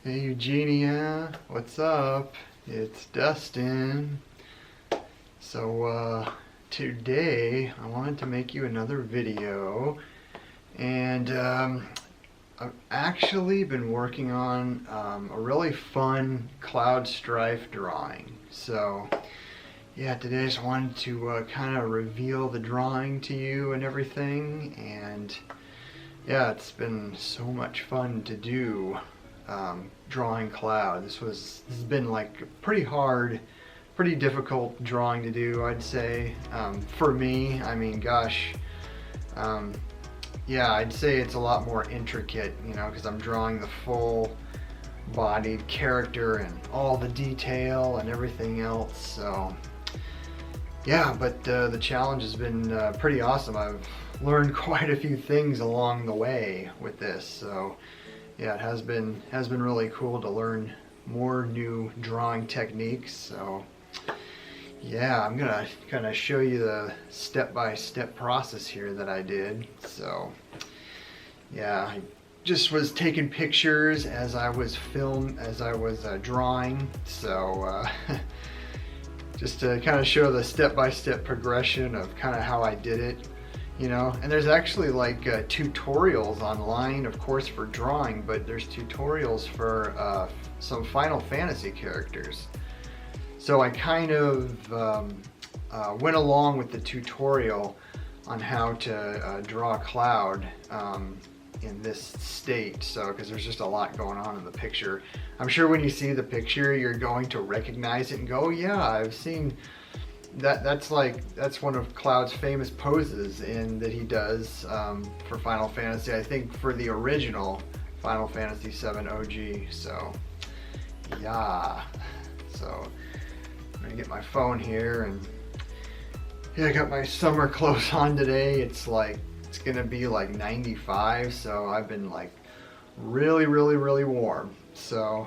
Hey Eugenia, what's up? It's Dustin. So today I wanted to make you another video, and I've actually been working on a really fun Cloud Strife drawing. So yeah, today I just wanted to kind of reveal the drawing to you and everything, and yeah, it's been so much fun to do. Drawing Cloud. This has been like pretty hard, pretty difficult drawing to do, I'd say, for me. I mean, gosh, yeah, I'd say it's a lot more intricate, you know, because I'm drawing the full bodied character and all the detail and everything else. So yeah, but the challenge has been pretty awesome. I've learned quite a few things along the way with this, so yeah, it has been really cool to learn more new drawing techniques. So yeah, I'm gonna kind of show you the step-by-step process here that I did. So yeah, I just was taking pictures as I was drawing. So just to kind of show the step-by-step progression of kind of how I did it. You know, and there's actually like tutorials online, of course, for drawing, but there's tutorials for some Final Fantasy characters. So I kind of went along with the tutorial on how to draw Cloud in this state. So, because there's just a lot going on in the picture. I'm sure when you see the picture, you're going to recognize it and go, oh, yeah, I've seen that's one of Cloud's famous poses that he does for Final Fantasy. I think for the original Final Fantasy VII OG. So yeah, so I'm gonna get my phone here, and yeah, I got my summer clothes on today. It's gonna be like 95, so I've been like really warm. So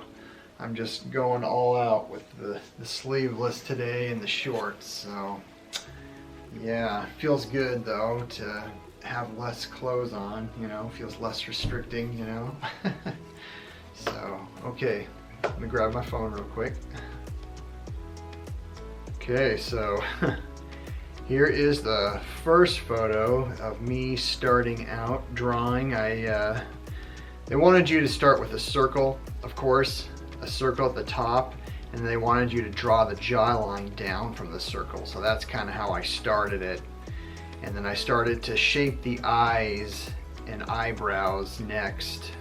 I'm just going all out with the sleeveless today and the shorts. So yeah, feels good though to have less clothes on, you know, feels less restricting, you know. So okay, let me grab my phone real quick. Okay, so here is the first photo of me starting out drawing. They wanted you to start with a circle, of course, a circle at the top, and they wanted you to draw the jawline down from the circle. So that's kind of how I started it. And then I started to shape the eyes and eyebrows next.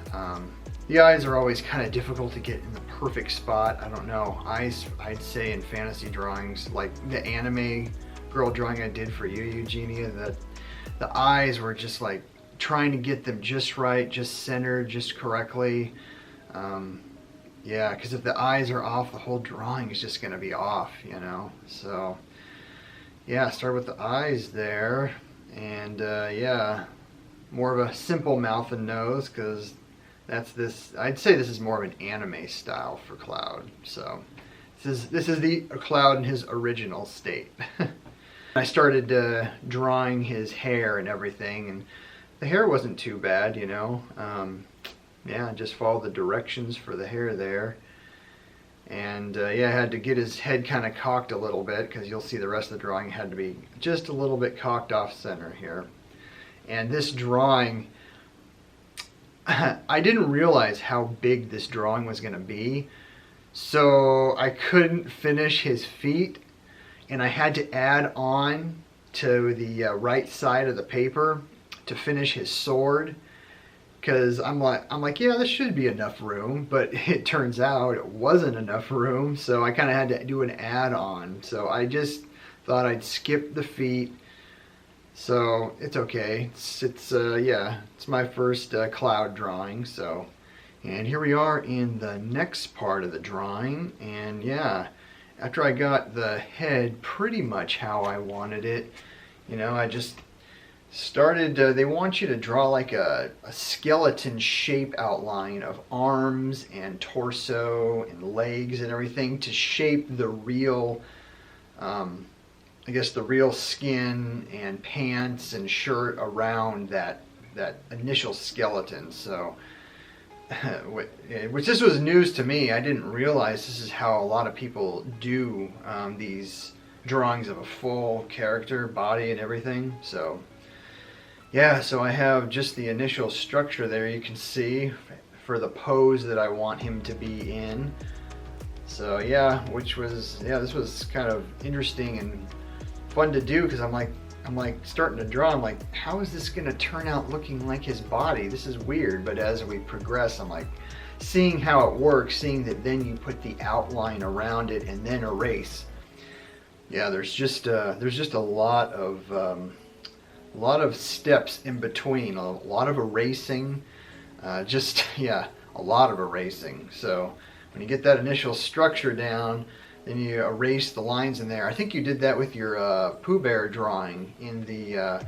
The eyes are always kind of difficult to get in the perfect spot. I don't know. Eyes, I'd say in fantasy drawings, like the anime girl drawing I did for you, Eugenia, that the eyes were just like trying to get them just right, just centered, just correctly. Yeah, because if the eyes are off, the whole drawing is just going to be off, you know. So yeah, start with the eyes there, and yeah, more of a simple mouth and nose, because I'd say this is more of an anime style for Cloud. So this is the Cloud in his original state. I started drawing his hair and everything, and the hair wasn't too bad, you know. Yeah, just follow the directions for the hair there. And yeah, I had to get his head kind of cocked a little bit, because you'll see the rest of the drawing had to be just a little bit cocked off center here. And this drawing, I didn't realize how big this drawing was going to be. So I couldn't finish his feet, and I had to add on to the right side of the paper to finish his sword. Because I'm like, yeah, this should be enough room, but it turns out it wasn't enough room, so I kind of had to do an add-on. So I just thought I'd skip the feet, so it's okay. Yeah, it's my first Cloud drawing. So, and here we are in the next part of the drawing, and yeah, after I got the head pretty much how I wanted it, you know, I just started, they want you to draw like a skeleton shape outline of arms and torso and legs and everything to shape the real, I guess the real skin and pants and shirt around that initial skeleton. So which this was news to me. I didn't realize this is how a lot of people do these drawings of a full character, body and everything. So yeah, so I have just the initial structure there, you can see, for the pose that I want him to be in. So yeah, this was kind of interesting and fun to do, because I'm like starting to draw, I'm like, how is this gonna turn out looking like his body? This is weird. But as we progress, I'm like seeing how it works, seeing that then you put the outline around it and then erase. Yeah, there's just a lot of steps in between, a lot of erasing, yeah, a lot of erasing. So when you get that initial structure down, then you erase the lines in there. I think you did that with your Pooh Bear drawing in the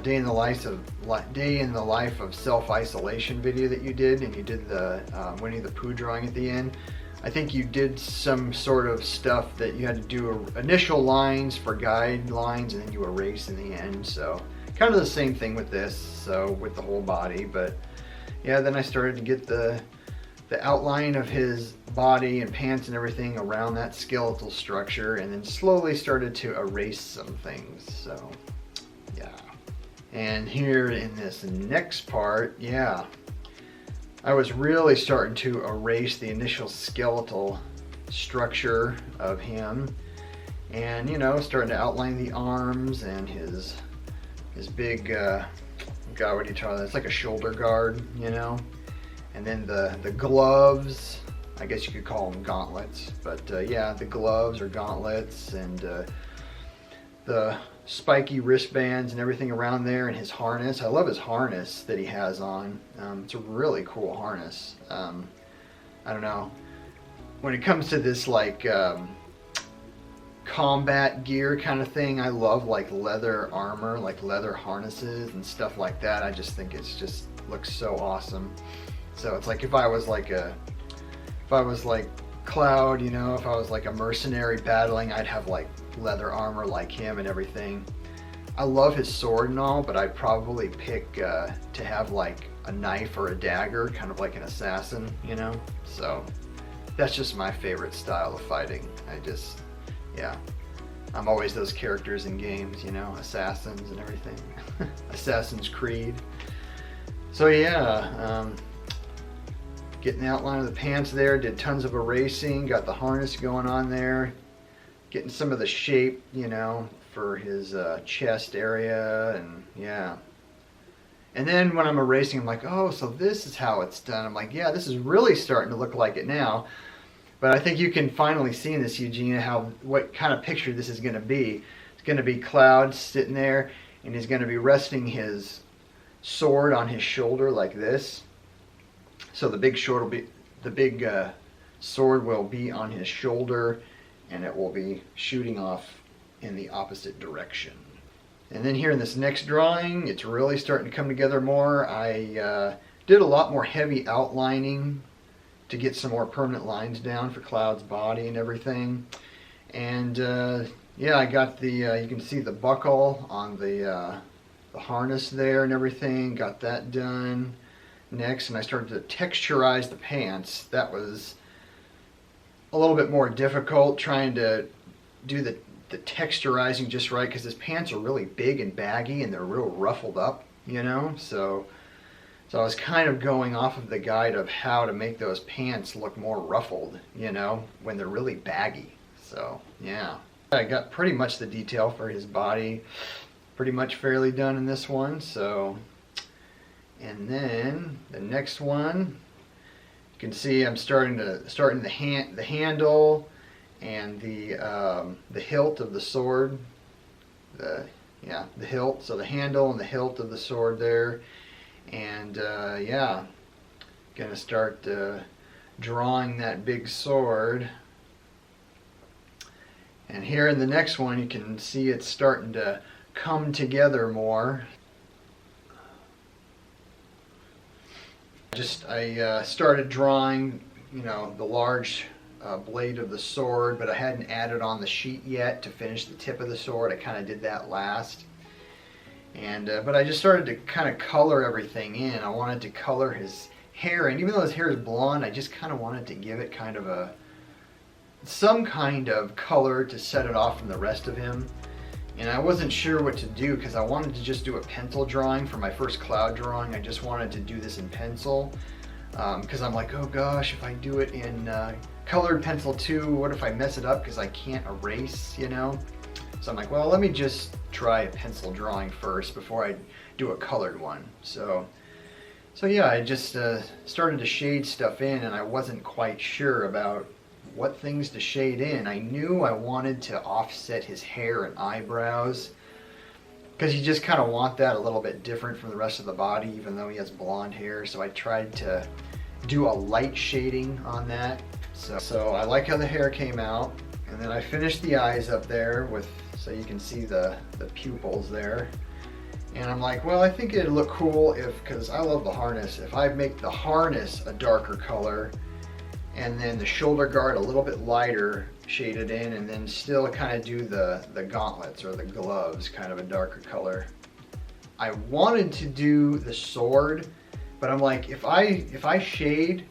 day in the life of self-isolation video that you did, and you did the Winnie the Pooh drawing at the end. I think you did some sort of stuff that you had to do initial lines for guidelines, and then you erase in the end. So kind of the same thing with this, so with the whole body. But yeah, then I started to get the outline of his body and pants and everything around that skeletal structure, and then slowly started to erase some things. So yeah. And here in this next part, yeah, I was really starting to erase the initial skeletal structure of him, and, you know, starting to outline the arms and his big, God, what do you call that? It's like a shoulder guard, you know? And then the gloves, I guess you could call them gauntlets, but yeah, the gloves or gauntlets, and the spiky wristbands and everything around there, and his harness. I love his harness that he has on. It's a really cool harness. I don't know, when it comes to this like combat gear kind of thing, I love like leather armor, like leather harnesses and stuff like that. I just think it's just looks so awesome. So it's like if I was like Cloud, you know, if I was like a mercenary battling, I'd have like leather armor like him and everything. I love his sword and all, but I'd probably pick to have like a knife or a dagger, kind of like an assassin, you know? So that's just my favorite style of fighting. Yeah, I'm always those characters in games, you know, assassins and everything. Assassin's Creed. So yeah, getting the outline of the pants there, did tons of erasing, got the harness going on there, getting some of the shape, you know, for his chest area, and yeah. And then when I'm erasing, I'm like, oh, so this is how it's done. I'm like, yeah, this is really starting to look like it now. But I think you can finally see in this, Eugenia, what kind of picture this is going to be. It's going to be Cloud sitting there, and he's going to be resting his sword on his shoulder like this. So the big sword will be on his shoulder, and it will be shooting off in the opposite direction. And then here in this next drawing, it's really starting to come together more. I did a lot more heavy outlining to get some more permanent lines down for Cloud's body and everything. And yeah, I got the, you can see the buckle on the harness there and everything, got that done. Next, and I started to texturize the pants. That was a little bit more difficult, trying to do the texturizing just right, because his pants are really big and baggy and they're real ruffled up, you know. So I was kind of going off of the guide of how to make those pants look more ruffled, you know, when they're really baggy. So yeah, I got pretty much the detail for his body pretty much fairly done in this one. So, and then the next one, you can see I'm starting the handle and the hilt of the sword. The hilt. So the handle and the hilt of the sword there, and yeah, gonna start drawing that big sword. And here in the next one, you can see it's starting to come together more. I started drawing, you know, the large blade of the sword, but I hadn't added on the sheet yet to finish the tip of the sword. I kind of did that last. And but I just started to kind of color everything in. I wanted to color his hair, and even though his hair is blonde, I just kind of wanted to give it kind of some kind of color to set it off from the rest of him. And I wasn't sure what to do because I wanted to just do a pencil drawing for my first Cloud drawing. I just wanted to do this in pencil because I'm like, oh gosh, if I do it in colored pencil too, what if I mess it up because I can't erase, you know? So I'm like, well, let me just try a pencil drawing first before I do a colored one. So yeah, I just started to shade stuff in, and I wasn't quite sure about what things to shade in. I knew I wanted to offset his hair and eyebrows because you just kind of want that a little bit different from the rest of the body, even though he has blonde hair. So I tried to do a light shading on that. So I like how the hair came out, and then I finished the eyes up there with, so you can see the pupils there. And I'm like, well, I think it'd look cool because I love the harness, if I make the harness a darker color and then the shoulder guard a little bit lighter shaded in, and then still kind of do the gauntlets or the gloves kind of a darker color. I wanted to do the sword, but I'm like, if I shade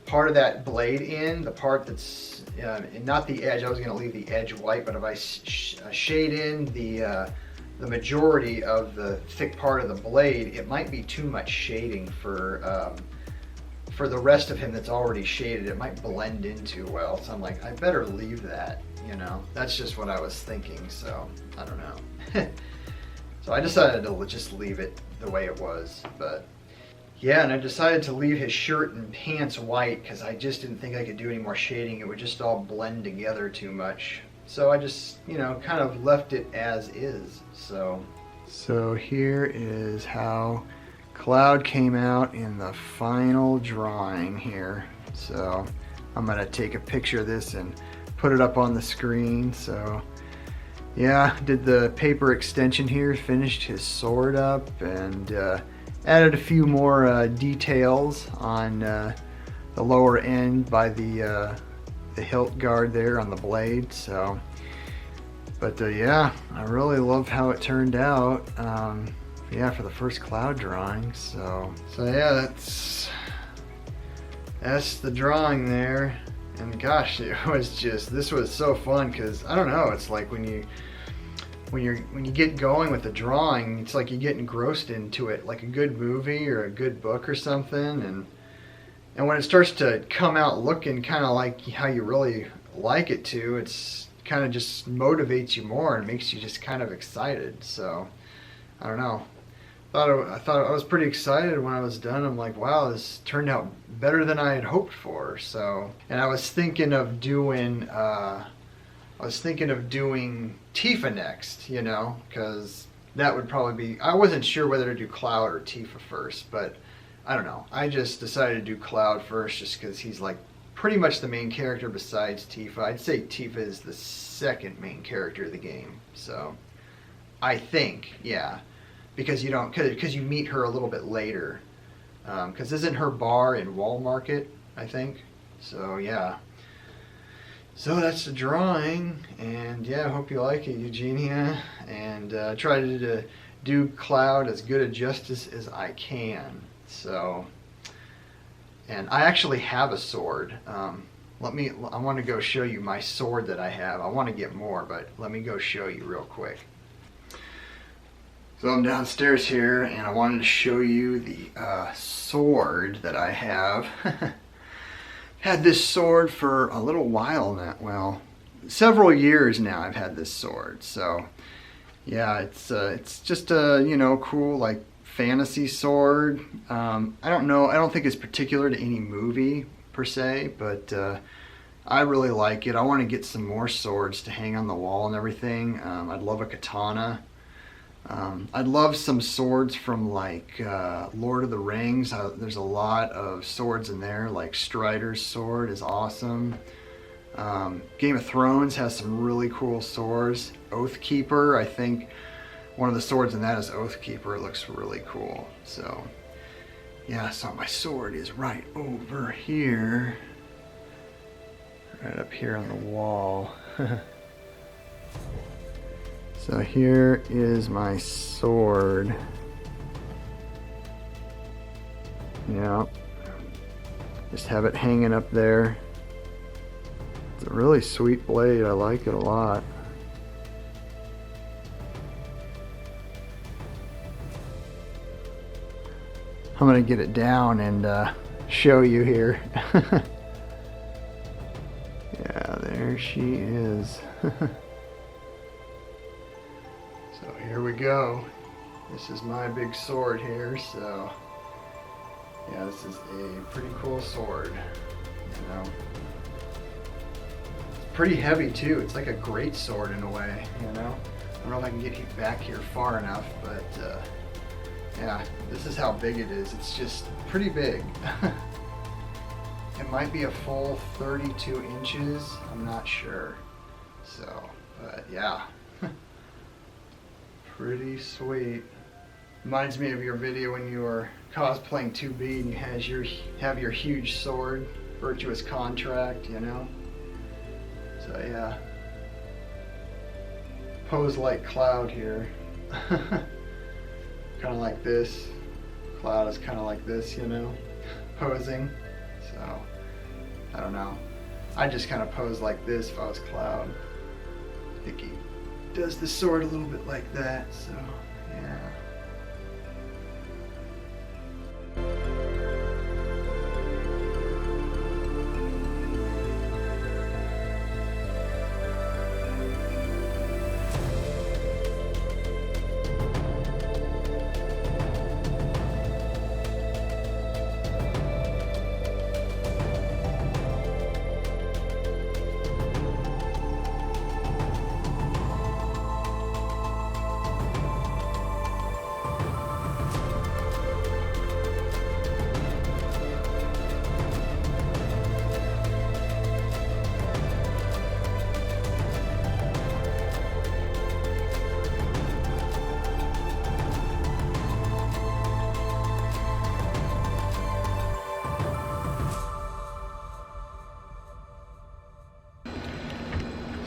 part of that blade in, the part that's not the edge, I was going to leave the edge white, but if I shade in the majority of the thick part of the blade, it might be too much shading for the rest of him that's already shaded. It might blend in too well. So I'm like, I better leave that, you know. That's just what I was thinking, so I don't know. So I decided to just leave it the way it was. But yeah, and I decided to leave his shirt and pants white because I just didn't think I could do any more shading. It would just all blend together too much. So I just, you know, kind of left it as is. So here is how Cloud came out in the final drawing here. So I'm gonna take a picture of this and put it up on the screen. So yeah, did the paper extension here, finished his sword up, and added a few more details on the lower end by the hilt guard there on the blade. So, but yeah, I really love how it turned out. Yeah, for the first Cloud drawing. So yeah, that's the drawing there. And gosh, it was just, this was so fun because I don't know, it's like when you get going with the drawing, it's like you get engrossed into it, like a good movie or a good book or something. And when it starts to come out looking kind of like how you really like it to, it's kind of just motivates you more and makes you just kind of excited. So I don't know. I thought I was pretty excited when I was done. I'm like, wow, this turned out better than I had hoped for. So, and I was thinking of doing Tifa next, you know, because that would probably be, I wasn't sure whether to do Cloud or Tifa first, but I don't know. I just decided to do Cloud first just because he's like pretty much the main character besides Tifa. I'd say Tifa is the second main character of the game. So I think, yeah, because you meet her a little bit later. Because isn't her bar in Wall Market, I think? So yeah. So that's the drawing, and yeah, I hope you like it, Eugenia, and try to do Cloud as good a justice as I can. So, and I actually have a sword. I want to go show you my sword that I have. I want to get more, but let me go show you real quick. So I'm downstairs here, and I wanted to show you the sword that I have. Had this sword for a little while now. Well, several years now I've had this sword. So yeah, it's just a, you know, cool like fantasy sword. I don't know, I don't think it's particular to any movie per se, but I really like it. I want to get some more swords to hang on the wall and everything. I'd love a katana. I'd love some swords from like Lord of the Rings. There's a lot of swords in there, like Strider's sword is awesome. Game of Thrones has some really cool swords. Oathkeeper, I think one of the swords in that is Oathkeeper. It looks really cool. So yeah, so my sword is right over here. Right up here on the wall. So here is my sword. Yeah, Just have it hanging up there. It's a really sweet blade. I like it a lot. I'm gonna get it down and show you here. Yeah, there she is. So here we go. This is my big sword here, so yeah, this is a pretty cool sword, you know. It's pretty heavy too. It's like a great sword in a way, you know. I don't know if I can get back here far enough, but yeah, this is how big it is. It's just pretty big. It might be a full 32 inches. I'm not sure. So, but yeah. Pretty sweet. Reminds me of your video when you were cosplaying 2B and you have your huge sword, Virtuous Contract, you know? So yeah. Pose like Cloud here. Kind of like this. Cloud is kind of like this, you know? Posing. So, I don't know. I just kind of pose like this if I was Cloud. I think he does the sword a little bit like that, so yeah.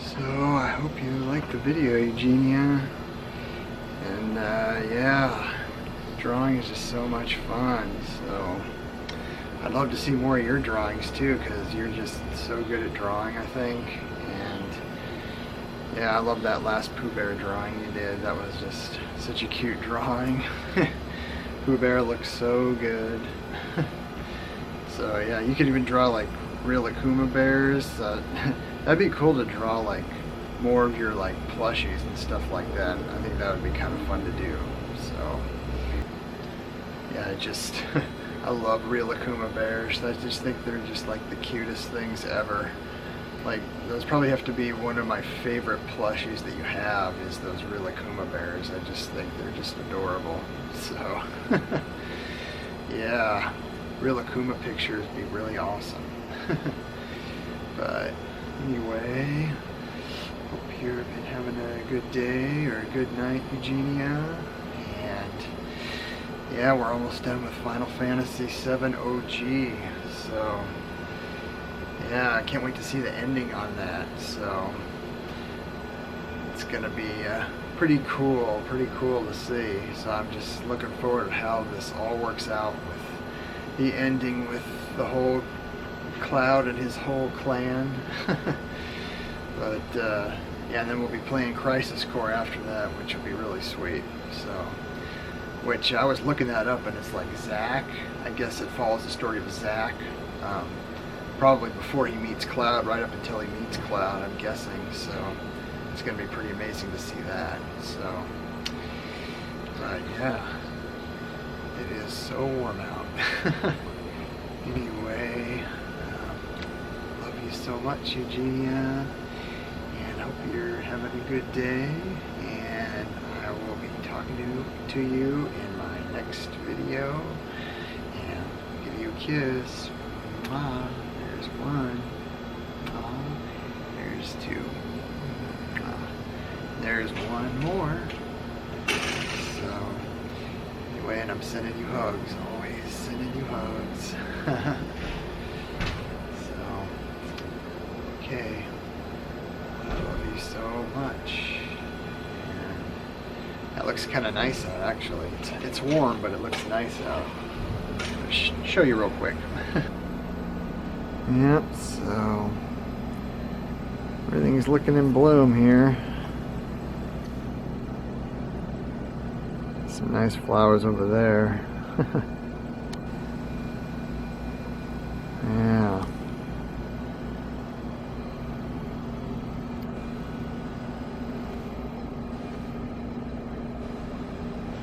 So I hope you liked the video, Eugenia. And yeah, drawing is just so much fun. So I'd love to see more of your drawings too, because you're just so good at drawing, I think. And yeah, I love that last Pooh Bear drawing you did. That was just such a cute drawing. Pooh Bear looks so good. So yeah, you could even draw like real Akuma bears. That'd be cool to draw like more of your like plushies and stuff like that. I think that would be kind of fun to do. So yeah, I love real Akuma bears. I just think they're just like the cutest things ever. Like those probably have to be one of my favorite plushies that you have, is those real Akuma bears. I just think they're just adorable. So yeah, real Akuma pictures would be really awesome. But anyway, hope you're having a good day or a good night, Eugenia. And yeah, we're almost done with Final Fantasy VII OG. So yeah, I can't wait to see the ending on that. So it's gonna be pretty cool to see. So I'm just looking forward to how this all works out with the ending, with the whole Cloud and his whole clan. But yeah, and then we'll be playing Crisis Core after that, which will be really sweet. So, which I was looking that up, and it's like Zack. I guess it follows the story of Zack, probably before he meets Cloud, right up until he meets Cloud, I'm guessing. So it's going to be pretty amazing to see that. So, but yeah, it is so warm out. Anyway, love you so much, Eugenia, and hope you're having a good day, and I will be talking to you in my next video, and give you a kiss. Mwah. There's one. There's two. There's one more. So anyway, and I'm sending you hugs. Always sending you hugs. So, okay. I love you so much. And that looks kind of nice out, actually. It's warm, but it looks nice out. I'll show you real quick. Yep, so everything's looking in bloom here. Some nice flowers over there. Yeah.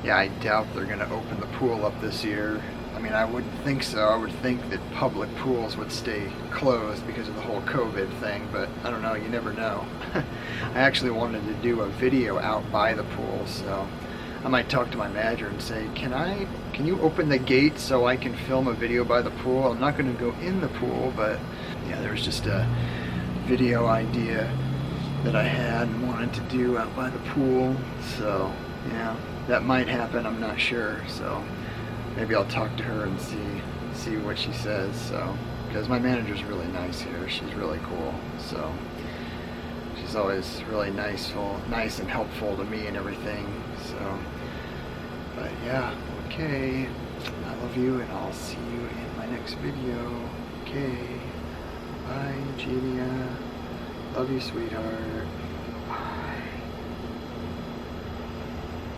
Yeah, I doubt they're going to open the pool up this year. I mean, I wouldn't think so. I would think that public pools would stay closed because of the whole COVID thing, but I don't know, you never know. I actually wanted to do a video out by the pool, so I might talk to my manager and say, can you open the gate so I can film a video by the pool? I'm not going to go in the pool, but yeah, there was just a video idea that I had and wanted to do out by the pool, so yeah, that might happen, I'm not sure, so maybe I'll talk to her and see what she says, so, because my manager's really nice here, she's really cool, so she's always really nice and helpful to me and everything, so, but yeah, okay, I love you and I'll see you in my next video. Okay, bye Eugenia, love you sweetheart.